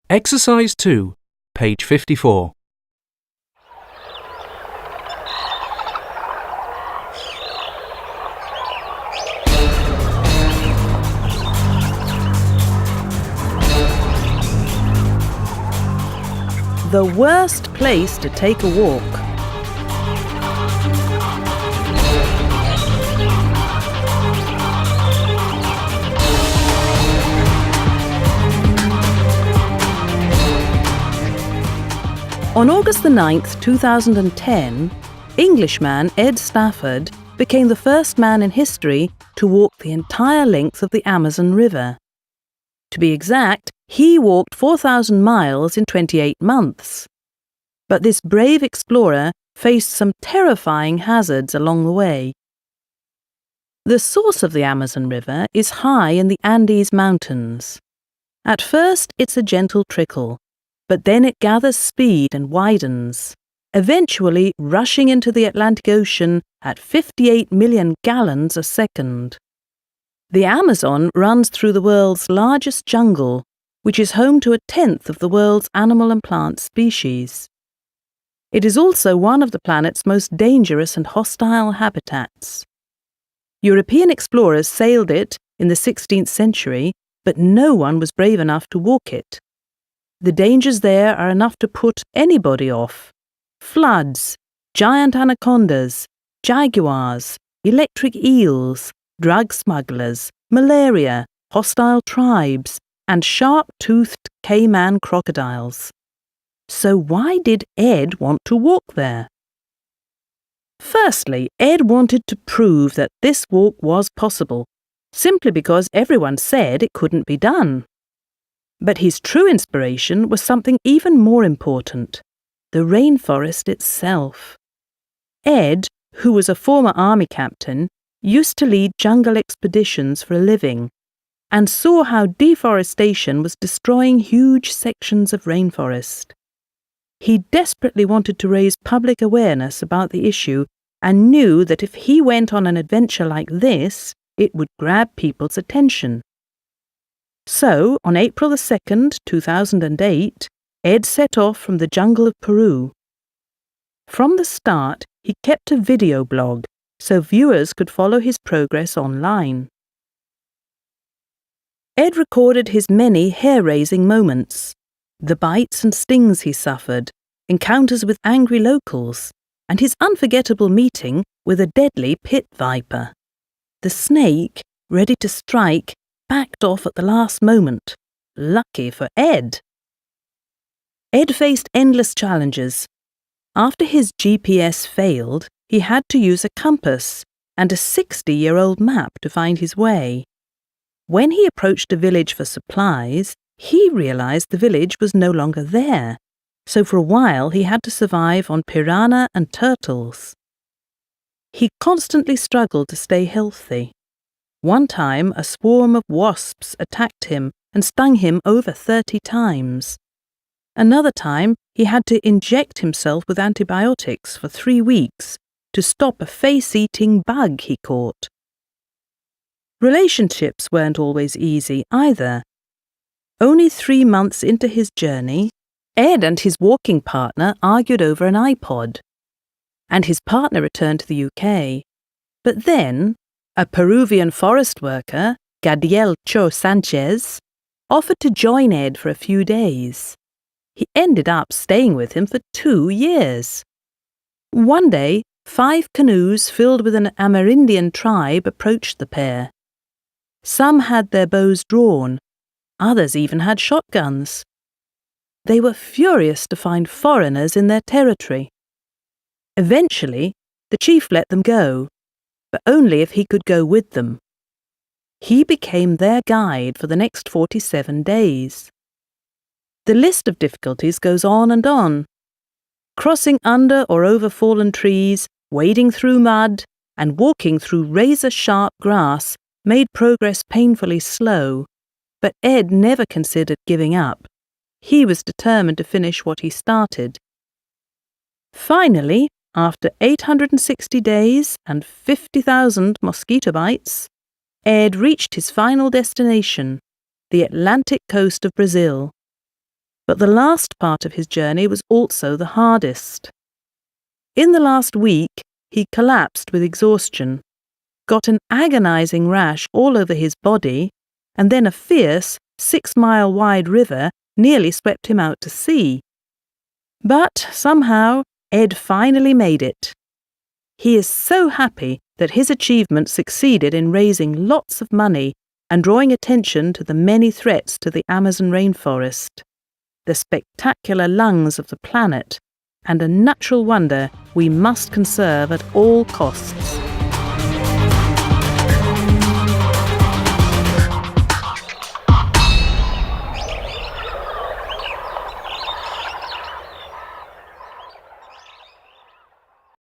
Exercise 2, page 54. The worst place to take a walk. On August the 9th, 2010, Englishman Ed Stafford became the first man in history to walk the entire length of the Amazon River. To be exact, he walked 4,000 miles in 28 months. But this brave explorer faced some terrifying hazards along the way. The source of the Amazon River is high in the Andes Mountains. At first, it's a gentle trickle, but then it gathers speed and widens, eventually rushing into the Atlantic Ocean at 58 million gallons a second. The Amazon runs through the world's largest jungle, which is home to a tenth of the world's animal and plant species. It is also one of the planet's most dangerous and hostile habitats. European explorers sailed it in the 16th century, but no one was brave enough to walk it. The dangers there are enough to put anybody off. Floods, giant anacondas, jaguars, electric eels, drug smugglers, malaria, hostile tribes, and sharp-toothed caiman crocodiles. So why did Ed want to walk there? Firstly, Ed wanted to prove that this walk was possible, simply because everyone said it couldn't be done. But his true inspiration was something even more important: the rainforest itself. Ed, who was a former army captain, used to lead jungle expeditions for a living, and saw how deforestation was destroying huge sections of rainforest. He desperately wanted to raise public awareness about the issue and knew that if he went on an adventure like this, it would grab people's attention. So, on April 2nd, 2008, Ed set off from the jungle of Peru. From the start, he kept a video blog so viewers could follow his progress online. Ed recorded his many hair-raising moments, the bites and stings he suffered, encounters with angry locals, and his unforgettable meeting with a deadly pit viper. The snake, ready to strike, backed off at the last moment. Lucky for Ed. Ed faced endless challenges. After his GPS failed, he had to use a compass and a 60-year-old map to find his way. When he approached a village for supplies, he realized the village was no longer there, so for a while he had to survive on piranha and turtles. He constantly struggled to stay healthy. One time, a swarm of wasps attacked him and stung him over 30 times. Another time, he had to inject himself with antibiotics for 3 weeks to stop a face-eating bug he caught. Relationships weren't always easy either. Only 3 months into his journey, Ed and his walking partner argued over an iPod, and his partner returned to the UK. But then, a Peruvian forest worker, Gadiel Cho Sanchez, offered to join Ed for a few days. He ended up staying with him for 2 years. One day, 5 canoes filled with an Amerindian tribe approached the pair. Some had their bows drawn, others even had shotguns. They were furious to find foreigners in their territory. Eventually, the chief let them go, but only if he could go with them. He became their guide for the next 47 days. The list of difficulties goes on and on. Crossing under or over fallen trees, wading through mud, and walking through razor-sharp grass made progress painfully slow, but Ed never considered giving up. He was determined to finish what he started. Finally, after 860 days and 50,000 mosquito bites, Ed reached his final destination, the Atlantic coast of Brazil. But the last part of his journey was also the hardest. In the last week, he collapsed with exhaustion, got an agonizing rash all over his body, and then a fierce 6-mile-wide river nearly swept him out to sea. But somehow, Ed finally made it. He is so happy that his achievement succeeded in raising lots of money and drawing attention to the many threats to the Amazon rainforest, the spectacular lungs of the planet, and a natural wonder we must conserve at all costs.